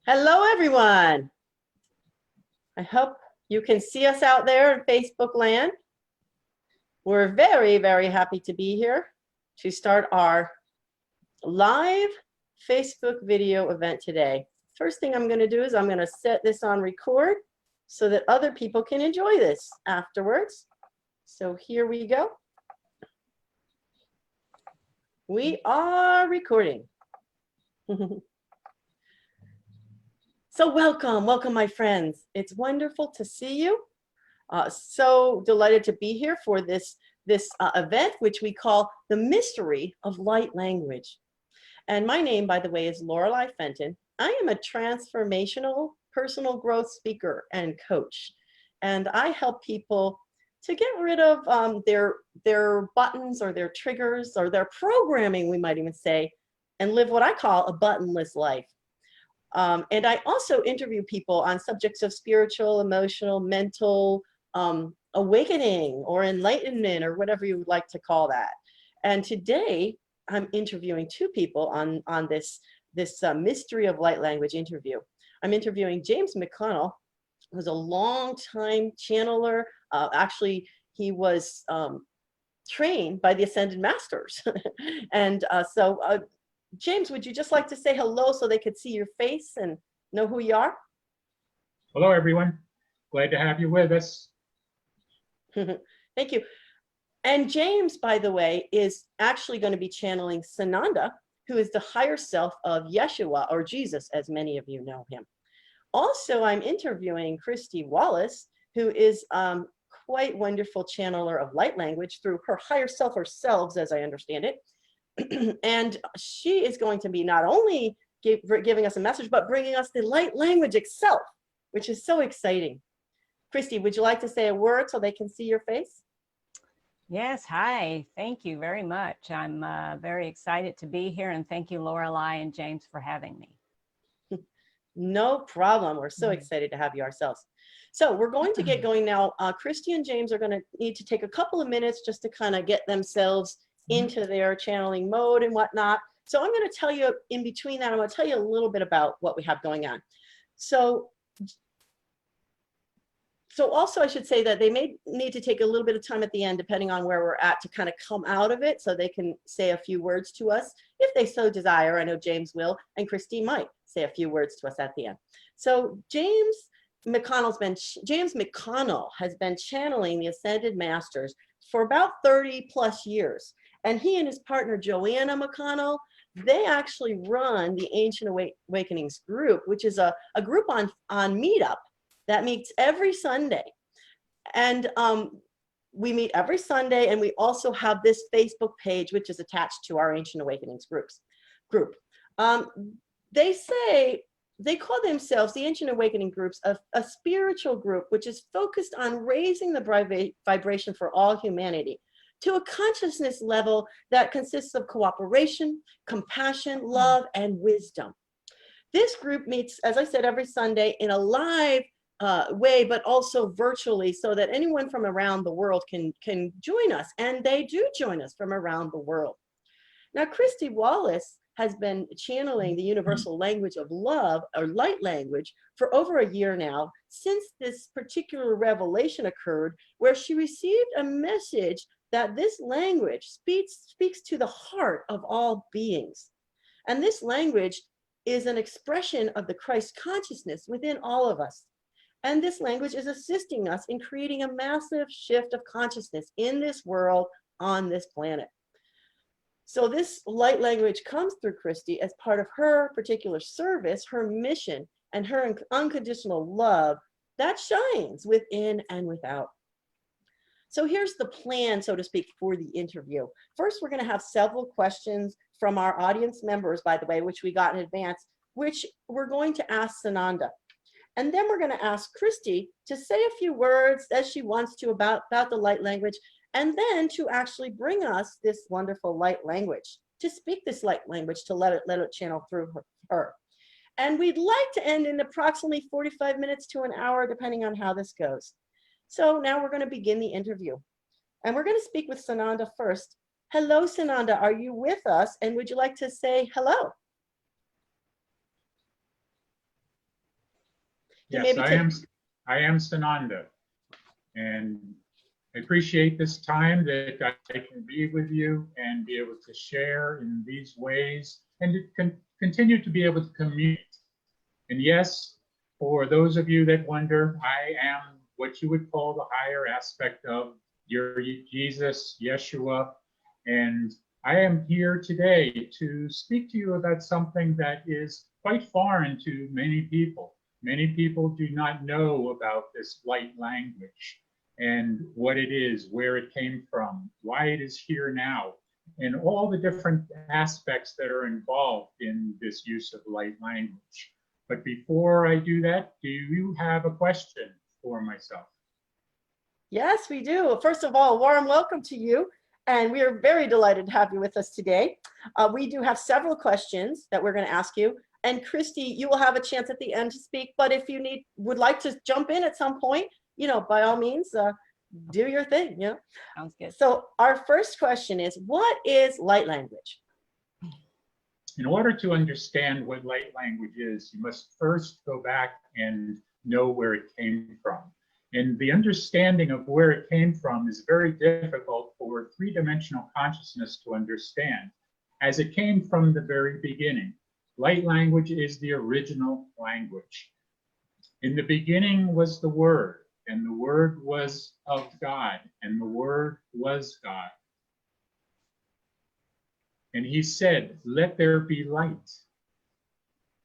Hello, everyone. I hope you can see us out there in Facebook land. We're very, very happy to be here to start our live Facebook video event today. First thing I'm going to do is I'm going to set this on record so that other people can enjoy this afterwards. So here we go. We are recording. So welcome, my friends. It's wonderful to see you. So delighted to be here for this event, which we call the Mystery of Light Language. And my name, by the way, is Loreilei Fenton. I am a transformational personal growth speaker and coach. And I help people to get rid of their buttons or their triggers or their programming, we might even say, and live what I call a buttonless life. And I also interview people on subjects of spiritual, emotional, mental awakening or enlightenment or whatever you would like to call that. And today I'm interviewing two people on this Mystery of Light Language interview. I'm interviewing James McConnell, who's a long-time channeler. Actually, he was trained by the Ascended Masters. And James, would you just like to say hello so they could see your face and know who you are? Hello, everyone. Glad to have you with us. Thank you. And James, by the way, is actually going to be channeling Sananda, who is the higher self of Yeshua, or Jesus, as many of you know him. Also, I'm interviewing Christy Wallace, who is quite wonderful channeler of light language through her higher self, or selves, as I understand it. And she is going to be not only giving us a message, but bringing us the light language itself, which is so exciting. Christy, would you like to say a word so they can see your face? Yes, hi. Thank you very much. I'm very excited to be here, and thank you, Loreilei and James, for having me. No problem. We're so excited to have you ourselves. So we're going to get going now. Christy and James are going to need to take a couple of minutes just to kind of get themselves into their channeling mode and whatnot. So I'm going to tell you in between that, I'm going to tell you a little bit about what we have going on. So also I should say that they may need to take a little bit of time at the end, depending on where we're at, to kind of come out of it so they can say a few words to us if they so desire. I know James will, and Christy might say a few words to us at the end. So James McConnell has been channeling the Ascended Masters for about 30 plus years. And he and his partner, Joanna McConnell, they actually run the Ancient Awakenings group, which is a group on Meetup that meets every Sunday. And we meet every Sunday, and we also have this Facebook page, which is attached to our Ancient Awakenings group. They call themselves, the Ancient Awakening groups, a spiritual group, which is focused on raising the vibration for all humanity to a consciousness level that consists of cooperation, compassion, love, and wisdom. This group meets, as I said, every Sunday in a live way, but also virtually, so that anyone from around the world can join us, and they do join us from around the world. Now, Christy Wallace has been channeling the universal language of love, or light language, for over a year now, since this particular revelation occurred, where she received a message that this language speaks to the heart of all beings. And this language is an expression of the Christ consciousness within all of us. And this language is assisting us in creating a massive shift of consciousness in this world, on this planet. So this light language comes through Christy as part of her particular service, her mission, and her unconditional love that shines within and without. So here's the plan, so to speak, for the interview. First, we're going to have several questions from our audience members, by the way, which we got in advance, which we're going to ask Sananda. And then we're going to ask Christy to say a few words as she wants to about the light language, and then to actually bring us this wonderful light language, to speak this light language, to let it channel through her. And we'd like to end in approximately 45 minutes to an hour, depending on how this goes. So now we're going to begin the interview. And we're going to speak with Sananda first. Hello, Sananda, are you with us? And would you like to say hello? to Yes, maybe take. I am Sananda, and I appreciate this time that I can be with you and be able to share in these ways and to continue to be able to communicate. And yes, for those of you that wonder, I am what you would call the higher aspect of your Jesus, Yeshua, and I am here today to speak to you about something that is quite foreign to many people. Many people do not know about this light language and what it is, where it came from, why it is here now, and all the different aspects that are involved in this use of light language. But before I do that, do you have a question for myself? Yes, we do. First of all, warm welcome to you. And we are very delighted to have you with us today. We do have several questions that we're going to ask you. And Christy, you will have a chance at the end to speak. But if you would like to jump in at some point, by all means, do your thing. Sounds good. So our first question is, what is light language? In order to understand what light language is, you must first go back and know where it came from. And the understanding of where it came from is very difficult for three-dimensional consciousness to understand, as it came from the very beginning. Light language is the original language. In the beginning was the Word, and the Word was of God, and the Word was God. And he said, let there be light.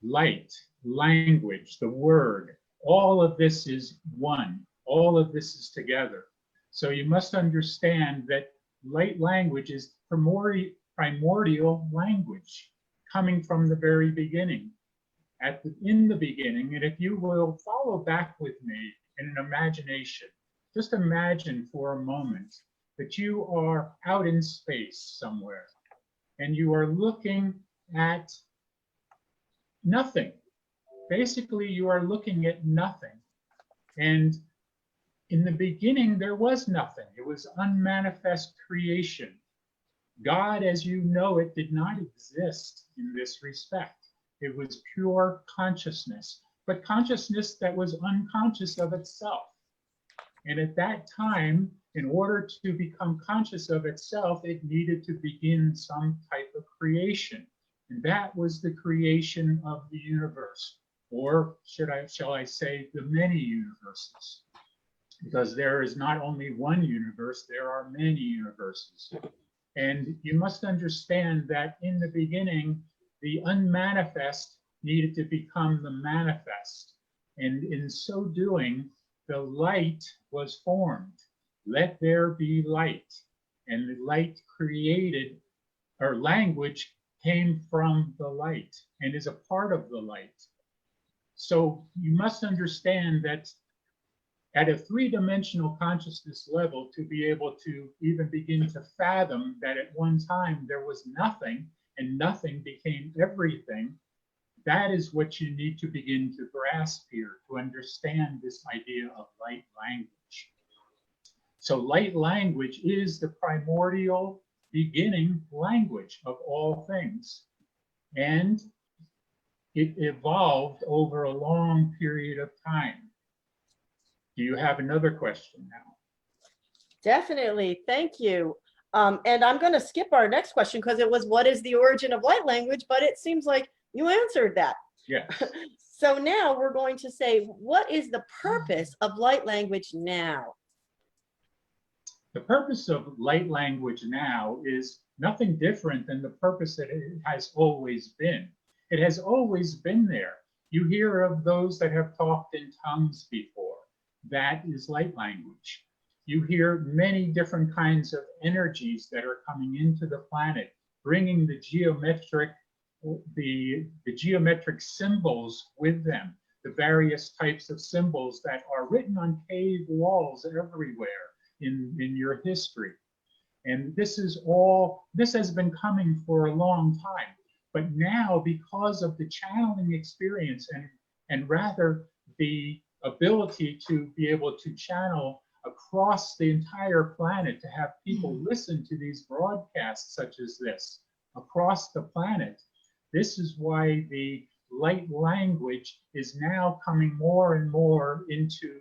Light, language, the Word, all of this is one. All of this is together. So you must understand that light language is primordial language coming from the very beginning. In the beginning, and if you will follow back with me in an imagination, just imagine for a moment that you are out in space somewhere and you are looking at nothing. Basically, you are looking at nothing. And in the beginning, there was nothing. It was unmanifest creation. God, as you know it, did not exist in this respect. It was pure consciousness, but consciousness that was unconscious of itself. And at that time, in order to become conscious of itself, it needed to begin some type of creation. And that was the creation of the universe, or shall I say, the many universes. Because there is not only one universe, there are many universes. And you must understand that in the beginning, the unmanifest needed to become the manifest. And in so doing, the light was formed. Let there be light. And the light created, or language came from the light and is a part of the light. So you must understand that at a three-dimensional consciousness level, to be able to even begin to fathom that at one time there was nothing and nothing became everything, that is what you need to begin to grasp here to understand this idea of light language. So light language is the primordial beginning language of all things. And it evolved over a long period of time. Do you have another question now? Definitely. Thank you. And I'm going to skip our next question because it was, what is the origin of light language? But it seems like you answered that. Yes. So now we're going to say, what is the purpose of light language now? The purpose of light language now is nothing different than the purpose that it has always been. It has always been there. You hear of those that have talked in tongues before. That is light language. You hear many different kinds of energies that are coming into the planet, bringing the geometric symbols with them, the various types of symbols that are written on cave walls everywhere in your history. And this has been coming for a long time. But now, because of the channeling experience and rather the ability to be able to channel across the entire planet, to have people listen to these broadcasts such as this across the planet, this is why the light language is now coming more and more into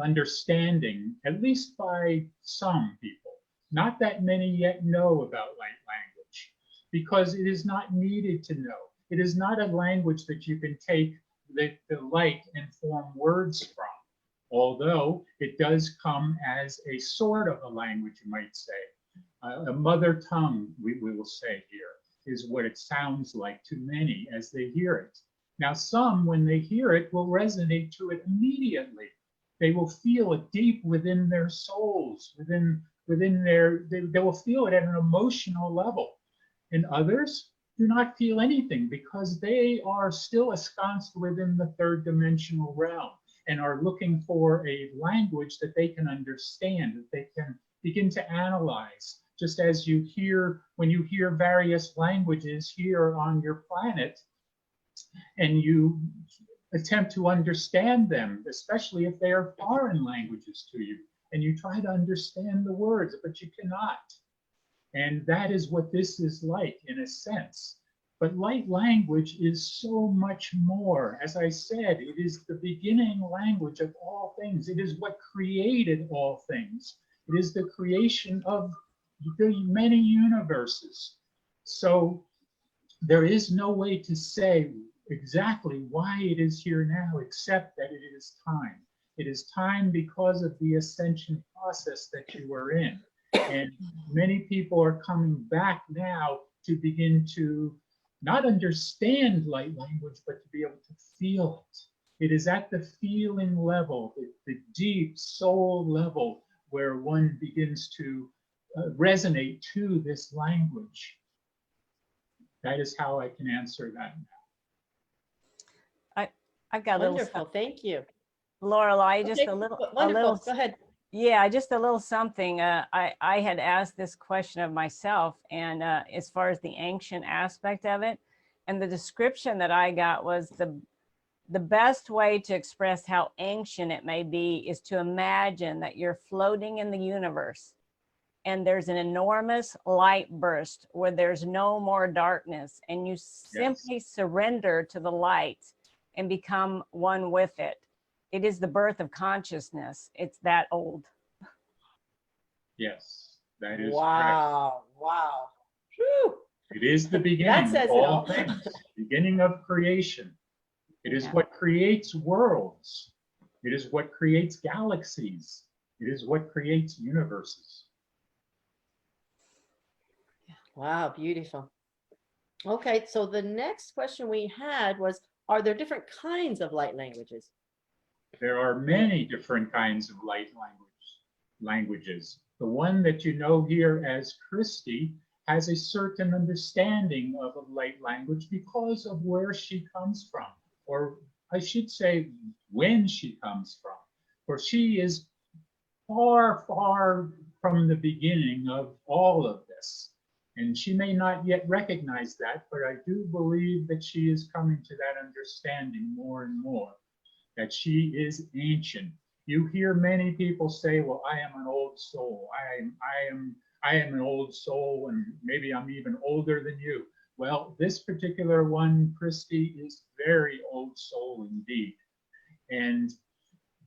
understanding, at least by some people. Not that many yet know about light language, because it is not needed to know. It is not a language that you can take the light and form words from, although it does come as a sort of a language, you might say. A mother tongue, we will say here, is what it sounds like to many as they hear it. Now, some, when they hear it, will resonate to it immediately. They will feel it deep within their souls, within their, they will feel it at an emotional level. And others do not feel anything because they are still ensconced within the third dimensional realm and are looking for a language that they can understand, that they can begin to analyze. Just as you hear, when you hear various languages here on your planet, and you attempt to understand them, especially if they are foreign languages to you, and you try to understand the words, but you cannot. And that is what this is like in a sense. But light language is so much more. As I said, it is the beginning language of all things. It is what created all things. It is the creation of the many universes. So there is no way to say exactly why it is here now, except that it is time. It is time because of the ascension process that you are in. And many people are coming back now to begin to not understand light language, but to be able to feel it. It is at the feeling level, the deep soul level, where one begins to resonate to this language. That is how I can answer that now. I've got a little Wonderful. Thank you. Loreilei, just Okay, a little, wonderful. Go ahead. yeah, just a little something. I had asked this question of myself, and as far as the ancient aspect of it, and the description that I got was the best way to express how ancient it may be is to imagine that you're floating in the universe and there's an enormous light burst where there's no more darkness, and you simply surrender to the light and become one with it. It is the birth of consciousness. It's that old. Yes, that is Wow. Wow. Whew. correct. It is the beginning says of it all all. things, beginning of creation. It is Yeah. what creates worlds. It is what creates galaxies. It is what creates universes. Wow, beautiful. Okay, so the next question we had was, are there different kinds of light languages? There are many different kinds of light languages. The one that you know here as Christy has a certain understanding of a light language because of where she comes from, or I should say when she comes from, for she is far, far from the beginning of all of this. And she may not yet recognize that, but I do believe that she is coming to that understanding more and more, that she is ancient. You hear many people say, well, I am an old soul. I am an old soul, and maybe I'm even older than you. Well, this particular one, Christy, is very old soul indeed. And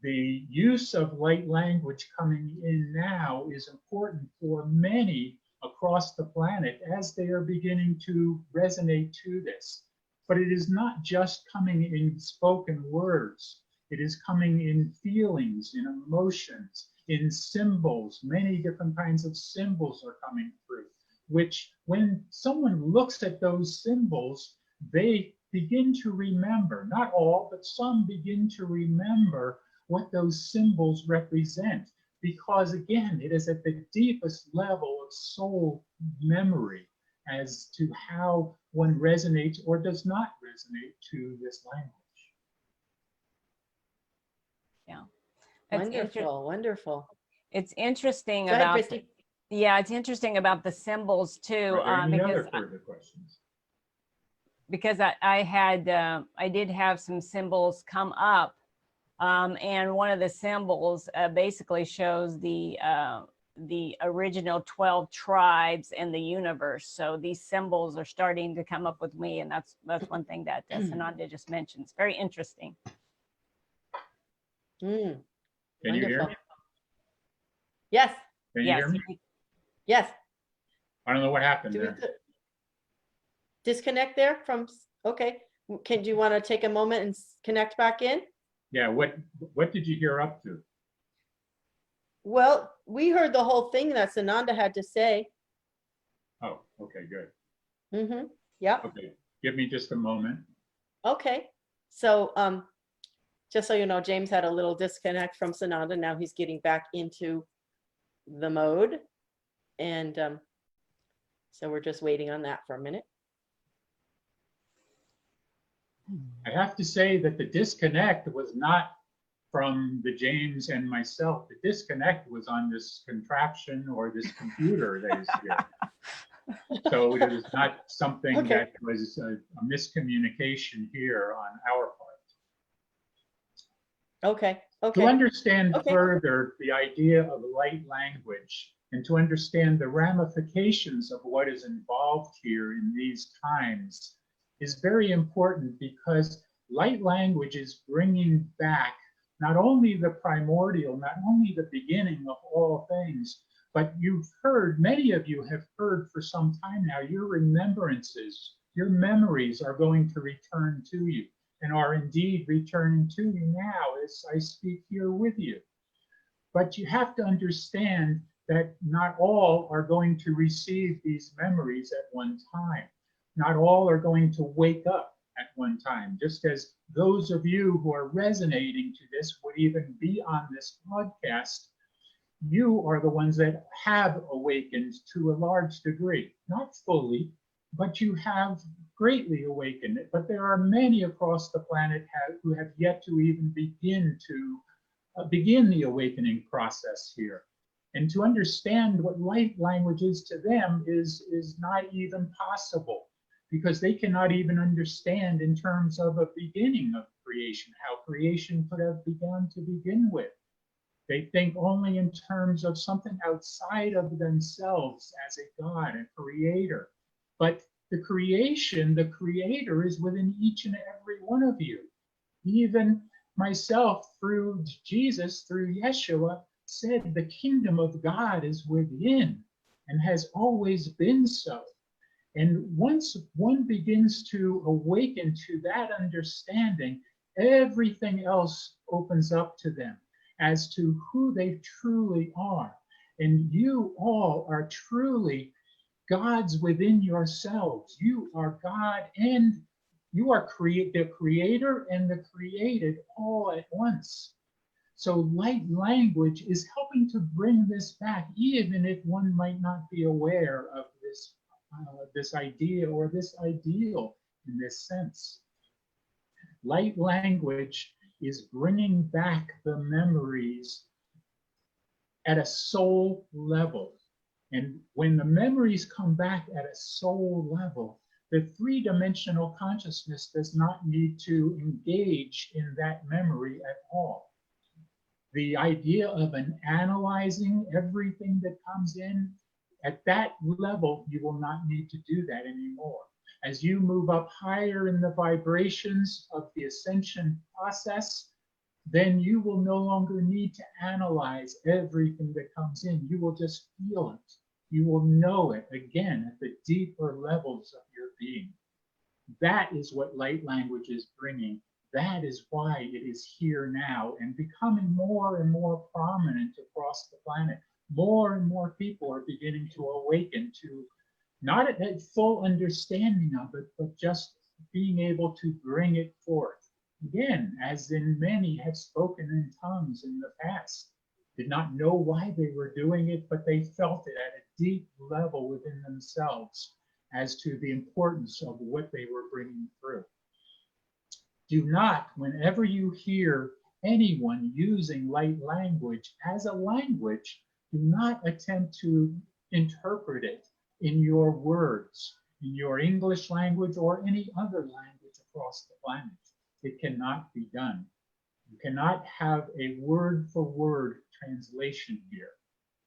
the use of light language coming in now is important for many across the planet as they are beginning to resonate to this. But it is not just coming in spoken words. It is coming in feelings, in emotions, in symbols. Many different kinds of symbols are coming through, which when someone looks at those symbols, they begin to remember, not all, but some begin to remember what those symbols represent. Because again, it is at the deepest level of soul memory as to how one resonates or does not resonate to this language. Yeah. Wonderful, wonderful. It's interesting Go ahead, about, Christy. yeah, it's interesting about the symbols too, Are there any other because further questions? because I did have some symbols come up, and one of the symbols basically shows the the original 12 tribes in the universe. So these symbols are starting to come up with me, and that's one thing that Sananda just mentioned. It's very interesting. Mm, Can you hear wonderful. me? Yes, Can you Yes. hear me? yes. I don't know what happened Do we there. disconnect there from, okay. Do you want to take a moment and connect back in? Yeah, what did you hear up to? Well, we heard the whole thing that Sananda had to say. Oh, okay, good. Mm-hmm. Yep. Okay, give me just a moment. Okay. So just so you know, James had a little disconnect from Sananda. Now he's getting back into the mode. And so we're just waiting on that for a minute. I have to say that the disconnect was not from the James and myself. The disconnect was on this contraption or this computer that is here. So it was not something Okay. that was a miscommunication here on our part. Okay. To Okay. understand Okay. further the idea of light language and to understand the ramifications of what is involved here in these times is very important, because light language is bringing back not only the primordial, not only the beginning of all things, but you've heard, many of you have heard for some time now, your remembrances, your memories are going to return to you, and are indeed returning to you now as I speak here with you. But you have to understand that not all are going to receive these memories at one time. Not all are going to wake up at one time, just as those of you who are resonating to this would even be on this podcast. You are the ones that have awakened to a large degree, not fully, but you have greatly awakened it. But there are many across the planet who have yet to even begin the awakening process here. And to understand what light language is to them is not even possible, because they cannot even understand in terms of a beginning of creation, how creation could have begun to begin with. They think only in terms of something outside of themselves as a God, a creator. But the creation, the creator is within each and every one of you. Even myself, through Jesus, through Yeshua, said the kingdom of God is within and has always been so. And once one begins to awaken to that understanding, everything else opens up to them as to who they truly are. And you all are truly God's within yourselves. You are God, and you are the creator and the created all at once. So light language is helping to bring this back, even if one might not be aware of this idea or this ideal in this sense. Light language is bringing back the memories at a soul level. And when the memories come back at a soul level, the three-dimensional consciousness does not need to engage in that memory at all. The idea of analyzing everything that comes in, at that level, you will not need to do that anymore. As you move up higher in the vibrations of the ascension process, then you will no longer need to analyze everything that comes in. You will just feel it. You will know it again at the deeper levels of your being. That is what light language is bringing. That is why it is here now and becoming more and more prominent across the planet. More and more people are beginning to awaken to not a full understanding of it, but just being able to bring it forth. Again, as in many have spoken in tongues in the past, did not know why they were doing it, but they felt it at a deep level within themselves as to the importance of what they were bringing through. Do not, whenever you hear anyone using light language as a language, do not attempt to interpret it in your words, in your English language or any other language across the planet. It cannot be done. You cannot have a word for word translation here.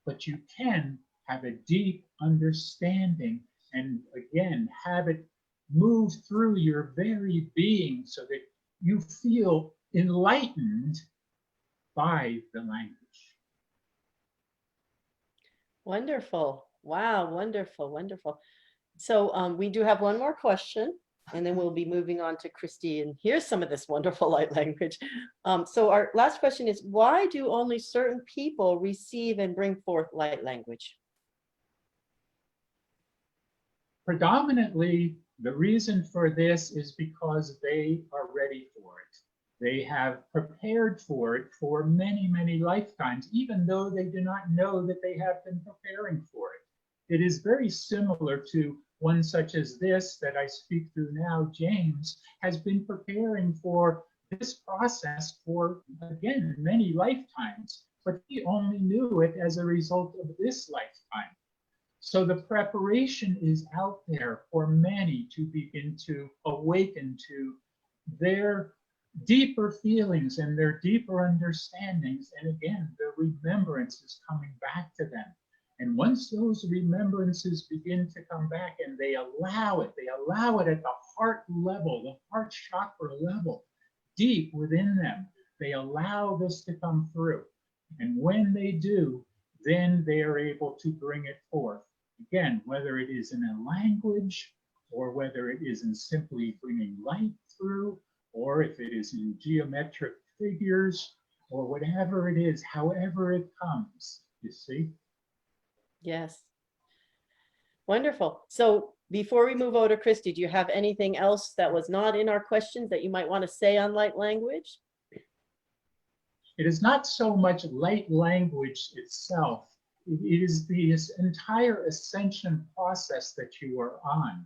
but you can have a deep understanding and again have it move through your very being so that you feel enlightened by the language. Wonderful. Wow, wonderful, wonderful. So we do have one more question, and then we'll be moving on to Christy, and here's some of this wonderful light language. So our last question is, why do only certain people receive and bring forth light language? Predominantly, the reason for this is because they are ready for it. They have prepared for it for many, many lifetimes, even though they do not know that they have been preparing for it. It is very similar to one such as this that I speak through now. James has been preparing for this process for, again, many lifetimes, but he only knew it as a result of this lifetime. So the preparation is out there for many to begin to awaken to their deeper feelings and their deeper understandings. And again, the remembrance is coming back to them. And once those remembrances begin to come back and they allow it at the heart level, the heart chakra level, deep within them, they allow this to come through. And when they do, then they are able to bring it forth. Again, whether it is in a language or whether it is in simply bringing light through, or if it is in geometric figures or whatever it is, however it comes, you see? Yes. Wonderful. So before we move over to Christy, do you have anything else that was not in our questions that you might want to say on light language? It is not so much light language itself. It is this entire ascension process that you are on.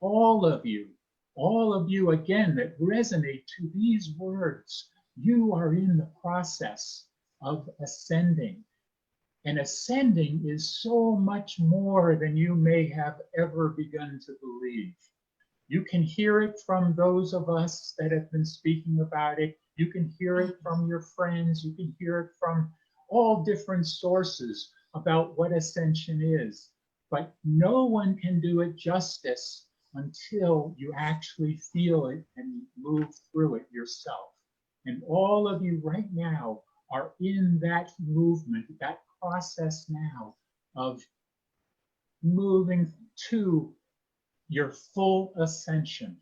All of you again that resonate to these words, you are in the process of ascending. And ascending is so much more than you may have ever begun to believe. You can hear it from those of us that have been speaking about it. You can hear it from your friends. You can hear it from all different sources about what ascension is. But no one can do it justice until you actually feel it and move through it yourself. And all of you right now are in that movement, that process now of moving to your full ascension.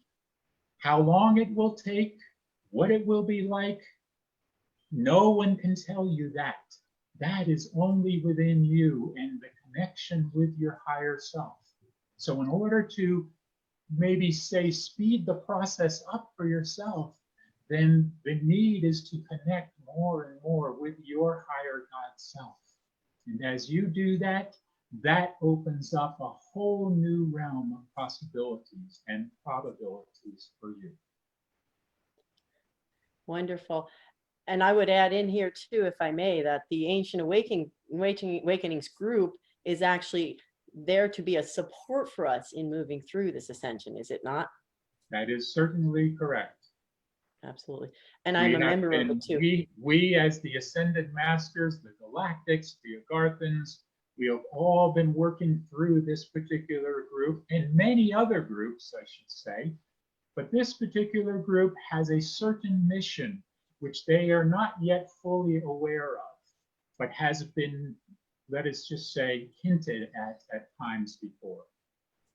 How long it will take, what it will be like, no one can tell you that. That is only within you and the connection with your higher self. So in order to maybe say speed the process up for yourself, then the need is to connect more and more with your higher God self. And as you do that, that opens up a whole new realm of possibilities and probabilities for you. Wonderful. And I would add in here too, if I may, that the Ancient Awakenings group is actually there to be a support for us in moving through this ascension, is it not? That is certainly correct. Absolutely. And I'm a member of it too. We as the Ascended Masters, the Galactics, the Agarthans, we have all been working through this particular group and many other groups, I should say. But this particular group has a certain mission which they are not yet fully aware of, but has been, let us just say, hinted at times before.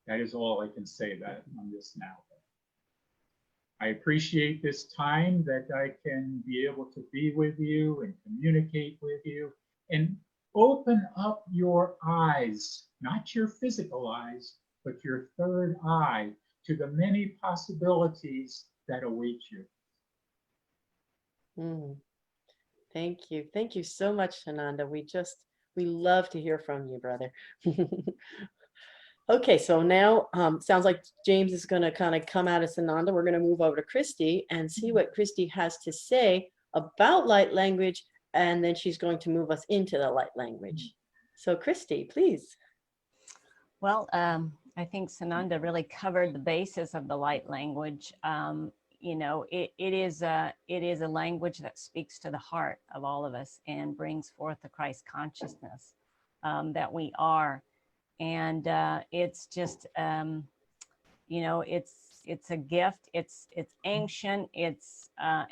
That is all I can say on this now. I appreciate this time that I can be able to be with you and communicate with you and open up your eyes, not your physical eyes, but your third eye to the many possibilities that await you. Thank you. Thank you so much, Sananda. We love to hear from you, brother. Okay, so now sounds like James is going to kind of come out of Sananda. We're going to move over to Christy and see what Christy has to say about light language, and then she's going to move us into the light language. So Christy, please. Well, I think Sananda really covered the basis of the light language. You know, it is a language that speaks to the heart of all of us and brings forth the Christ consciousness. that we are. And it's just, you know, it's a gift. It's ancient. It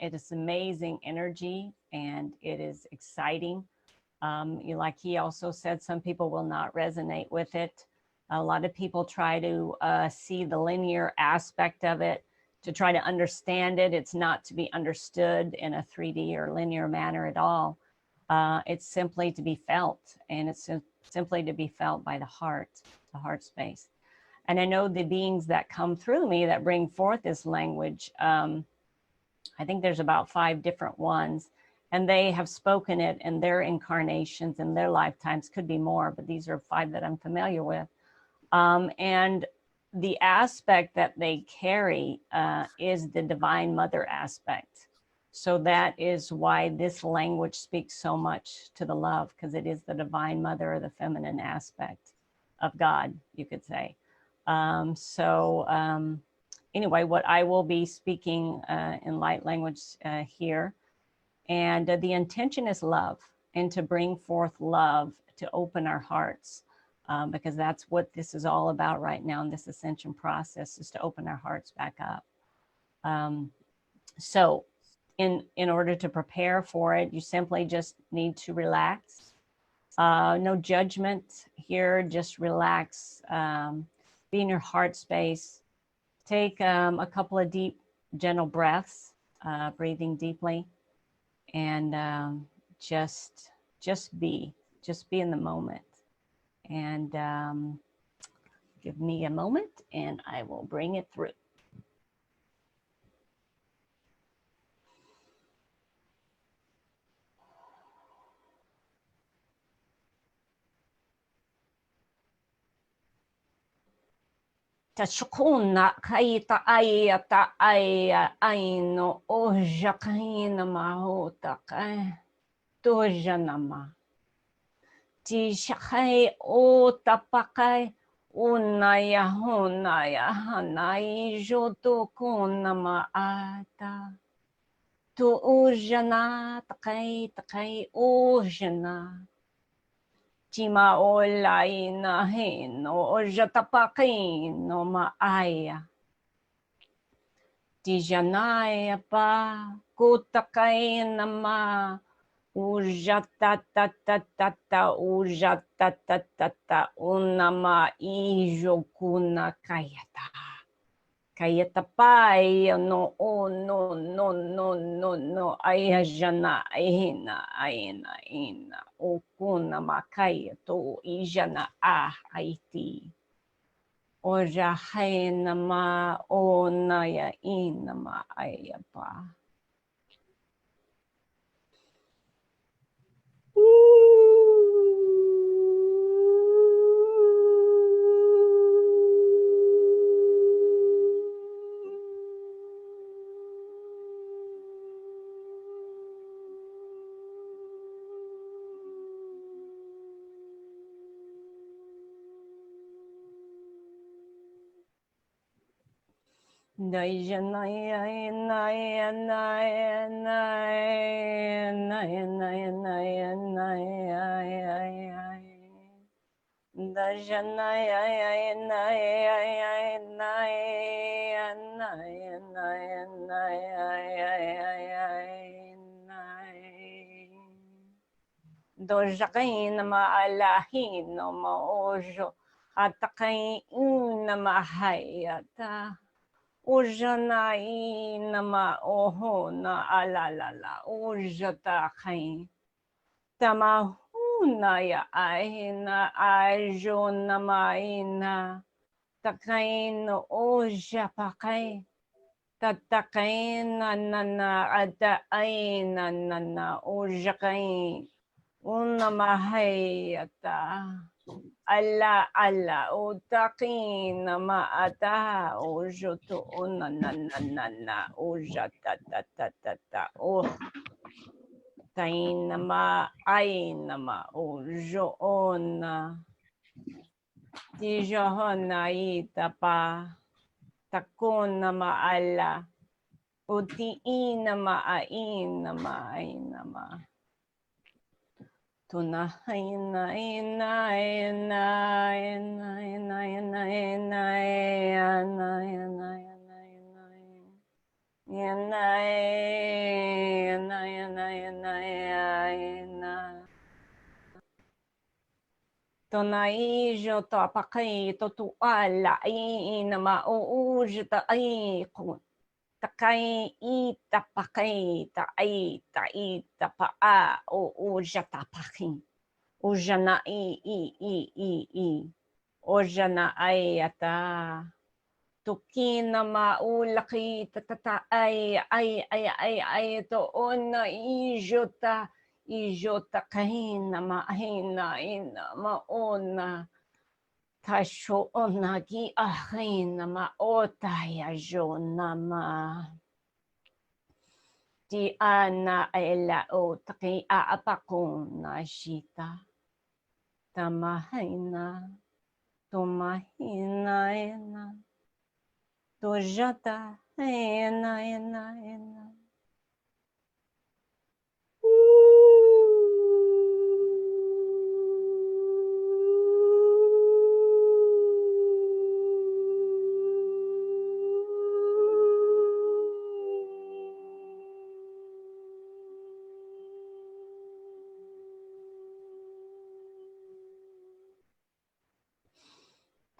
is amazing energy, and it is exciting. Like he also said, some people will not resonate with it. A lot of people try to see the linear aspect of it, to try to understand it. It's not to be understood in a 3D or linear manner at all. It's simply to be felt, and it's simply to be felt by the heart space. And I know the beings that come through me that bring forth this language, I think there's about 5 different ones, and they have spoken it in their incarnations, in their lifetimes, could be more, but these are 5 that I'm familiar with. And the aspect that they carry is the Divine Mother aspect. So that is why this language speaks so much to the love, because it is the Divine Mother, or the feminine aspect of God, you could say. Anyway, what I will be speaking in light language here, and the intention is love, and to bring forth love, to open our hearts, because that's what this is all about right now in this ascension process, is to open our hearts back up. So in order to prepare for it, you simply just need to relax. No judgment here, just relax. Be in your heart space. Take a couple of deep, gentle breaths, breathing deeply, and just be in the moment. And give me a moment, and I will bring it through. Tashkuna kaita ayata aya aino oja kaina mahota kai toja nama. Tishakai o tapakai unaya hunaya hanai joto kuna maata. Tu ujana takai ujana. Tima olai na hino ojatapakino maaya. Tijanaya pa kutakai nama ujatatatata unama ijo kuna kayata. Kayata pai no ayajana aina okuna makaya to ijana aiti. Oja haina ma onaya ina ma ayapa. Dojakain maalahin no maojo atakain na mahayata. Ujanai nama oho na alalala ujatakai tamahuna ya aina ajo namaina takain ujapakai tatakain nana ada aina nana ujakai unamahayata. Alla utakin maata ujuto unananana ujatatata tainama ainama ujo ona tijohona itapa takuna maala uti inama ainama Tuna ina ina ina ina ina ina ina ina ina ina. Tonai jo to apakai to tu ala ina mauj ta ai kun. Takai I tapakai ta I tapa a o jata pakin. O jana I. O jana ai ata. Tukina maulaki tatata ai to ona ijota kahina mahina ina maona tasho ona gi ahina maota ya jona ma di ana ela o taki a apakona shita tamahina tomahina ena Tojata ena.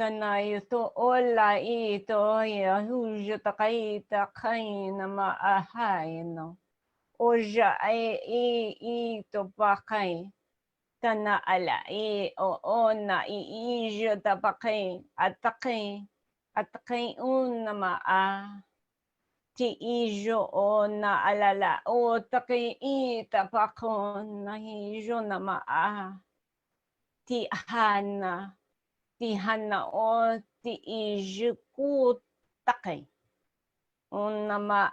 Tanay to ola ito ya huja takaita kaina maahay no. Oja ay ito pakay. Tana ala o ona ijo tapakay atakay una maa. Ti ijo ona alala o takay itapakon na ijo na maa. Ti hana. Tihana o ti ijuku takay. Unama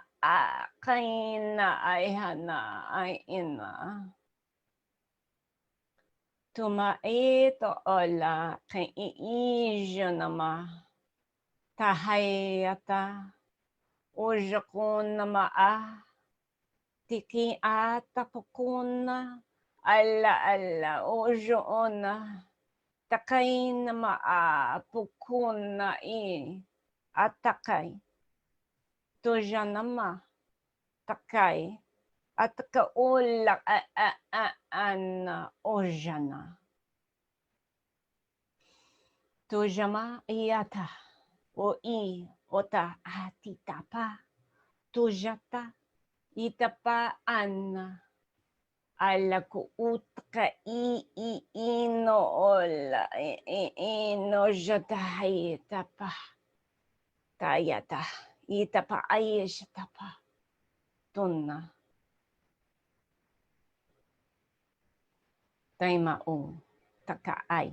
kaina ay hana ay ina. Tuma ito ola kay ijo nama. Tahayata. Ujakun nama Tiki atapukuna. Ala ujo ona. Takay na maapukuna atakay. Tuja nama takay. At kaulak ana ojana. Tujama iyata o ota atitapa. Tujata itapa ana. Ala ko utka ino ola ino jatahay tapa tayata itapa ayes tapa tunna taima o taka ay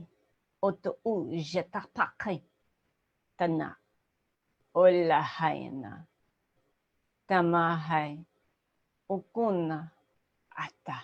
oto u jatapa kay tana ola hayna tamahay ukuna ata.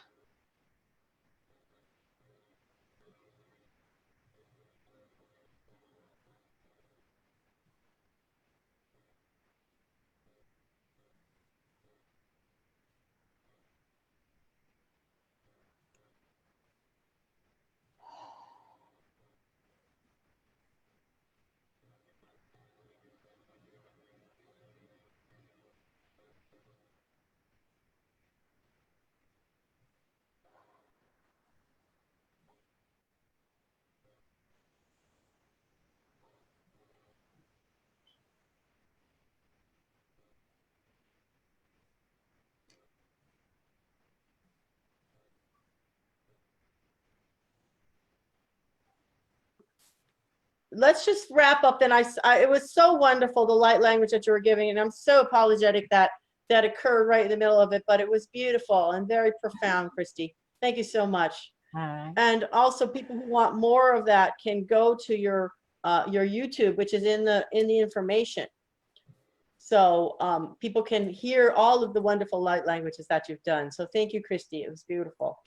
Let's just wrap up then. It was so wonderful, the light language that you were giving, and I'm so apologetic that that occurred right in the middle of it, but it was beautiful and very profound, Christy. Thank you so much. And also people who want more of that can go to your YouTube, which is in the information. So people can hear all of the wonderful light languages that you've done. So thank you, Christy. It was beautiful.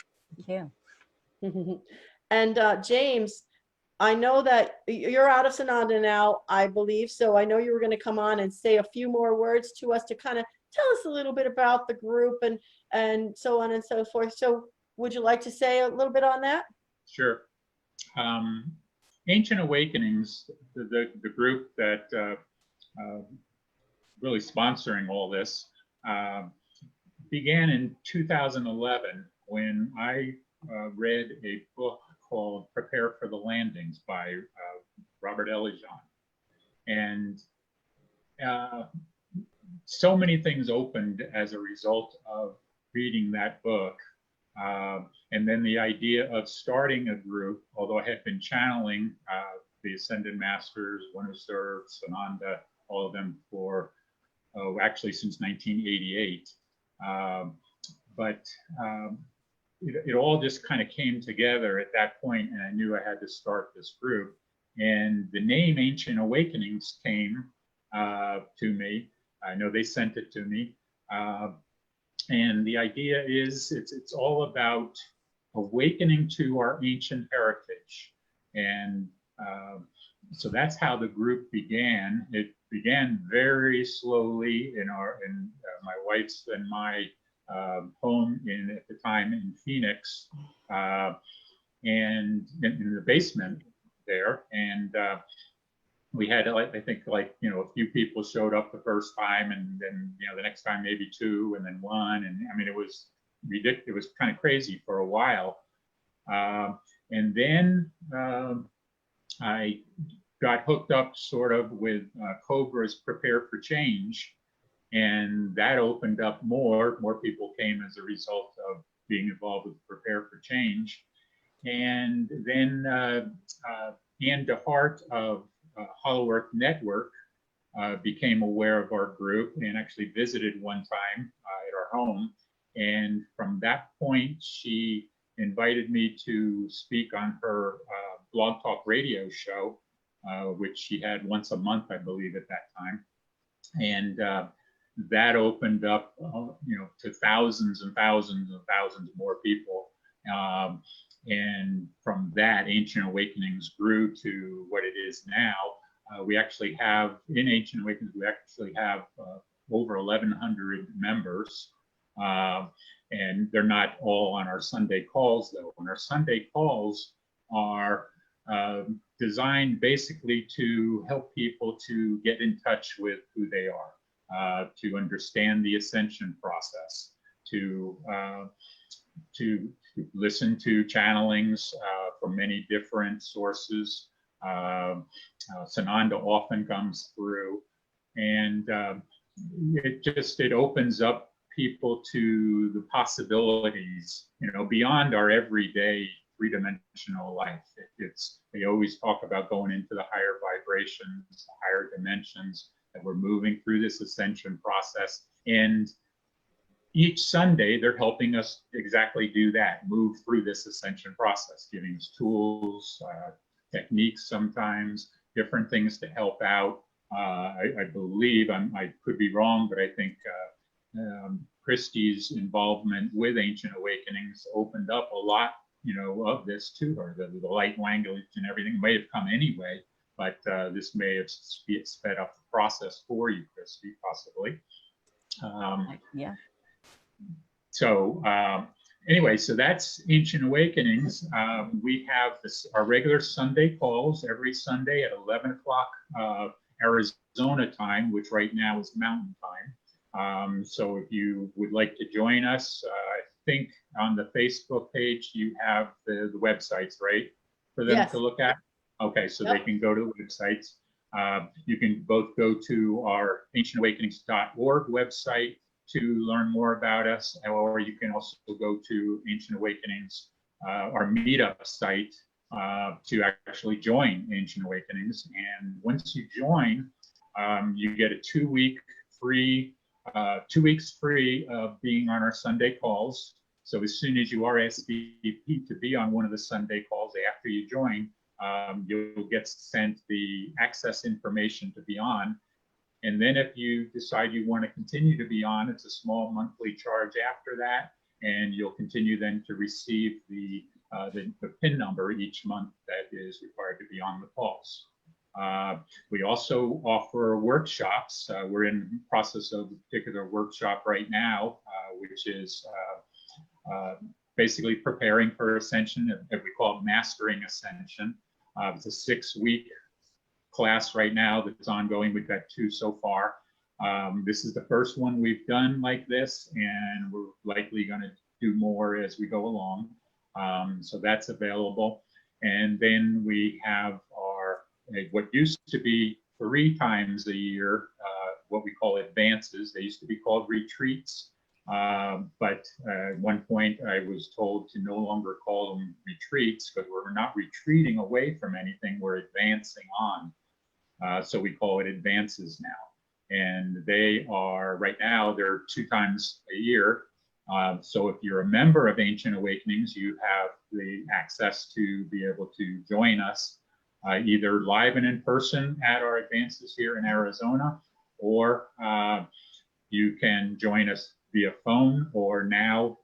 Thank you. And James, I know that you're out of Sananda now, I believe. So I know you were going to come on and say a few more words to us to kind of tell us a little bit about the group and so on and so forth. So would you like to say a little bit on that? Sure. Ancient Awakenings, the group that really sponsoring all this, began in 2011 when I read a book called Prepare for the Landings by Robert Elijah. And so many things opened as a result of reading that book. And then the idea of starting a group, although I had been channeling the Ascended Masters, One Who Serves, Sananda, all of them for, actually since 1988. It all just kind of came together at that point, and I knew I had to start this group. And the name Ancient Awakenings came to me. I know they sent it to me. And the idea is it's all about awakening to our ancient heritage. And so that's how the group began. It began very slowly in my wife's and my home at the time in Phoenix, and in the basement there. And we had, I think, a few people showed up the first time, and then, the next time maybe two, and then one. And I mean, it was ridiculous. It was kind of crazy for a while. And then I got hooked up sort of with Cobra's Prepare for Change. And that opened up more people came as a result of being involved with Prepare for Change. And then Ann DeHart of Hollow Earth Network became aware of our group and actually visited one time at our home. And from that point, she invited me to speak on her Blog Talk radio show, which she had once a month, I believe, at that time. And that opened up, to thousands and thousands and thousands more people. And from that, Ancient Awakenings grew to what it is now. We actually have, in Ancient Awakenings, we actually have over 1,100 members. And they're not all on our Sunday calls, though. And our Sunday calls are designed basically to help people to get in touch with who they are, to understand the ascension process, to listen to channelings from many different sources. Sananda often comes through, and it opens up people to the possibilities, beyond our everyday three-dimensional life. They always talk about going into the higher vibrations, the higher dimensions, that we're moving through this ascension process. And each Sunday, they're helping us exactly do that, move through this ascension process, giving us tools, techniques sometimes, different things to help out. I believe, I could be wrong, but I think Christy's involvement with Ancient Awakenings opened up a lot, of this to her. The light language and everything might have come anyway, but this may have sped up the process for you, Christy, possibly. Yeah. So anyway, so that's Ancient Awakenings. We have our regular Sunday calls every Sunday at 11 o'clock Arizona time, which right now is Mountain Time. So if you would like to join us, I think on the Facebook page you have the websites, right, for them to look at? Okay, so they can go to the websites. You can both go to our ancientawakenings.org website to learn more about us, or you can also go to Ancient Awakenings, our meetup site, to actually join Ancient Awakenings. And once you join, you get a 2 week free, 2 weeks free of being on our Sunday calls. So as soon as you RSVP to be on one of the Sunday calls after you join, you'll get sent the access information to be on. And then if you decide you want to continue to be on, it's a small monthly charge after that, and you'll continue then to receive the PIN number each month that is required to be on the calls. We also offer workshops. We're in the process of a particular workshop right now, which is basically preparing for ascension, that we call mastering ascension. It's a 6-week class right now that's ongoing. We've got 2 so far. This is the first one we've done like this, and we're likely going to do more as we go along. So that's available. And then we have our, what used to be 3 times a year, what we call advances. They used to be called retreats. But at one point I was told to no longer call them retreats, because we're not retreating away from anything, we're advancing on. So we call it advances now. And they are, right now, they're 2 times a year. So if you're a member of Ancient Awakenings, you have the access to be able to join us either live and in person at our advances here in Arizona, or you can join us via phone, or now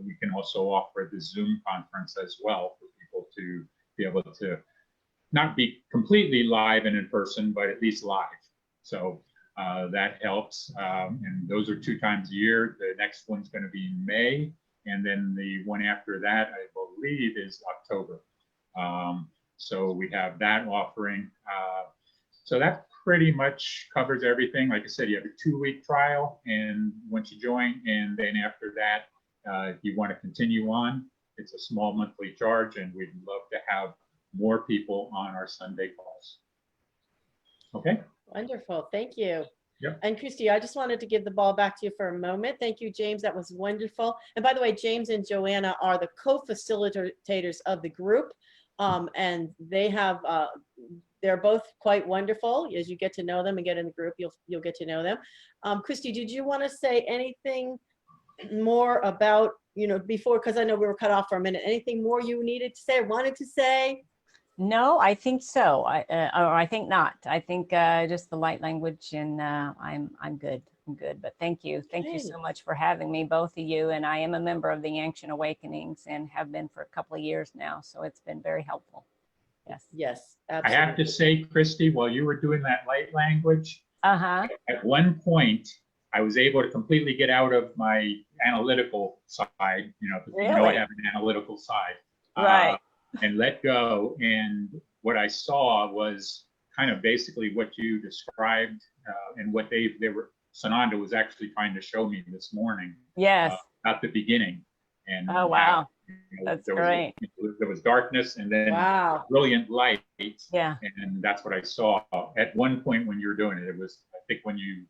we can also offer the Zoom conference as well for people to be able to not be completely live and in person, but at least live. So that helps. And those are 2 times a year. The next one's going to be in May. And then the one after that, I believe, is October. So we have that offering. So that pretty much covers everything. Like I said, you have a 2-week trial, and once you join, and then after that, if you want to continue on, it's a small monthly charge, and we'd love to have more people on our Sunday calls. Okay. Wonderful. Thank you. Yep. And Christy, I just wanted to give the ball back to you for a moment. Thank you, James. That was wonderful. And by the way, James and Joanna are the co-facilitators of the group. And they have, they're both quite wonderful. As you get to know them and get in the group, you'll get to know them. Christy, did you want to say anything more about, before, because I know we were cut off for a minute, anything more you needed to say or wanted to say? No, I think so. Or I think not. I think just the light language, and I'm good. I'm good. But thank you so much for having me, both of you. And I am a member of the Ancient Awakenings and have been for a couple of years now. So it's been very helpful. Yes. Yes, absolutely. I have to say, Christy, while you were doing that light language, at one point, I was able to completely get out of my analytical side, Really? I have an analytical side. Right. And let go. And what I saw was kind of basically what you described, and what they were, Sananda was actually trying to show me this morning. Yes. At the beginning. And oh, wow. That's great. There was darkness, and then Wow. brilliant light. Yeah. And that's what I saw at one point when you were doing it. It was, I think, when you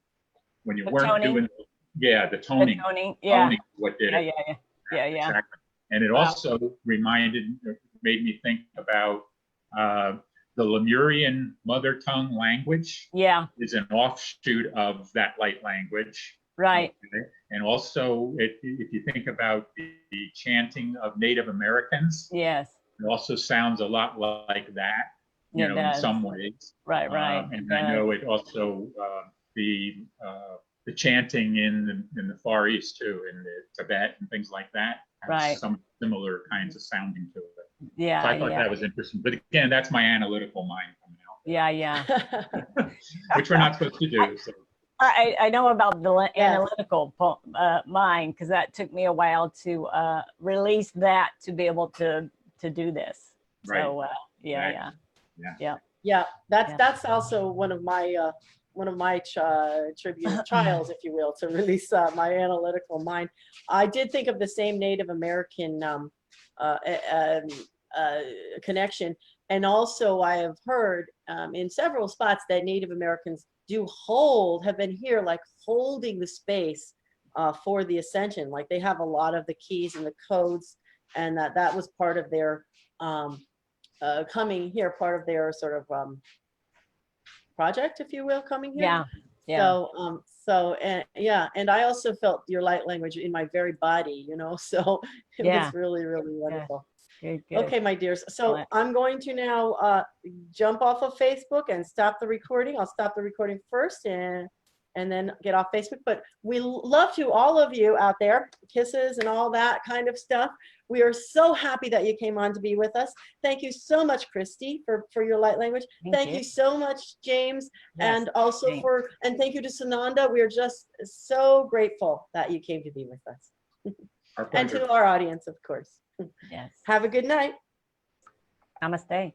The weren't toning? doing, the toning. The toning. Yeah. Toning is what did it. Yeah. Exactly. And it Wow. also made me think about the Lemurian mother tongue language. Yeah. Is an offshoot of that light language. Right. Okay? And also, if you think about the chanting of Native Americans, Yes. it also sounds a lot like that, It in does. some ways. Right. And I know it also, the chanting in the Far East too, in the Tibet and things like that, has Right. some similar kinds of sounding to it. Yeah. So I thought that was interesting. But again, that's my analytical mind coming out. Yeah. Which we're not supposed to do. So. I know about the Yes. analytical mind, because that took me a while to release that to be able to do this. Right. So Right. Yeah, that's also one of my trials, if you will, to release my analytical mind. I did think of the same Native American connection, and also I have heard in several spots that Native Americans have been here, like holding the space for the ascension. Like they have a lot of the keys and the codes, and that was part of their coming here, part of their sort of project, if you will, coming here. Yeah. And I also felt your light language in my very body, so it was really, really wonderful. Good. Okay, my dears. So Excellent. I'm going to now jump off of Facebook and stop the recording. I'll stop the recording first and then get off Facebook. But we love to all of you out there, kisses and all that kind of stuff. We are so happy that you came on to be with us. Thank you so much, Christy, for your light language. Thank you so much, James. Yes, and also thank you to Sananda. We are just so grateful that you came to be with us. Our And pleasure. to our audience, of course. Yes. Have a good night. Namaste.